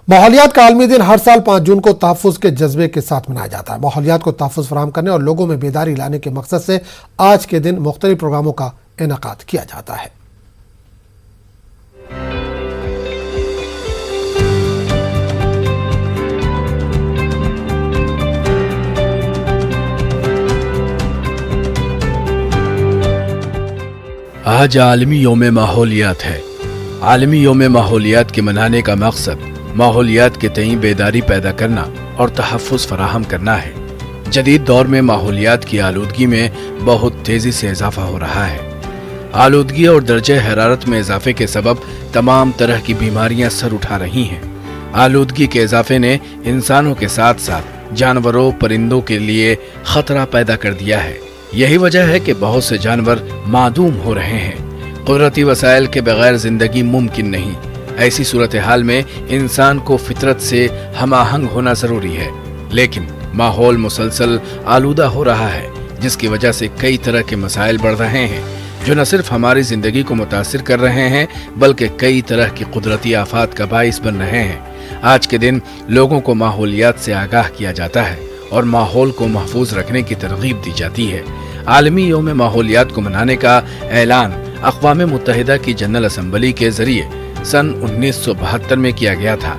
ماحولیات کا عالمی دن ہر سال 5 جون کو تحفظ کے جذبے کے ساتھ منایا جاتا ہے۔ ماحولیات کو تحفظ فراہم کرنے اور لوگوں میں بیداری لانے کے مقصد سے آج کے دن مختلف پروگراموں کا انعقاد کیا جاتا ہے۔ آج عالمی یوم ماحولیات ہے۔ عالمی یوم ماحولیات کے منانے کا مقصد ماحولیات کے تئیں بیداری پیدا کرنا اور تحفظ فراہم کرنا ہے۔ جدید دور میں ماحولیات کی آلودگی میں بہت تیزی سے اضافہ ہو رہا ہے۔ آلودگی اور درجہ حرارت میں اضافے کے سبب تمام طرح کی بیماریاں سر اٹھا رہی ہیں۔ آلودگی کے اضافے نے انسانوں کے ساتھ ساتھ جانوروں پرندوں کے لیے خطرہ پیدا کر دیا ہے۔ یہی وجہ ہے کہ بہت سے جانور معدوم ہو رہے ہیں۔ قدرتی وسائل کے بغیر زندگی ممکن نہیں۔ ایسی صورتحال میں انسان کو فطرت سے ہم آہنگ ہونا ضروری ہے، لیکن ماحول مسلسل آلودہ ہو رہا ہے، جس کی وجہ سے کئی طرح کے مسائل بڑھ رہے ہیں، جو نہ صرف ہماری زندگی کو متاثر کر رہے ہیں بلکہ کئی طرح کی قدرتی آفات کا باعث بن رہے ہیں۔ آج کے دن لوگوں کو ماحولیات سے آگاہ کیا جاتا ہے اور ماحول کو محفوظ رکھنے کی ترغیب دی جاتی ہے۔ عالمی یوم ماحولیات کو منانے کا اعلان اقوام متحدہ کی جنرل اسمبلی کے ذریعے سن 1972 میں کیا گیا تھا۔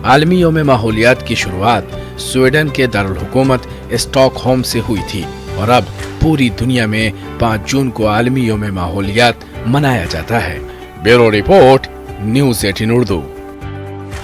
عالمی یوم ماحولیات کی شروعات سویڈن کے دارالحکومت اسٹاک ہوم سے ہوئی تھی اور اب پوری دنیا میں 5 جون کو عالمی یوم ماحولیات منایا جاتا ہے۔ Bureau report, news 18 Urdu.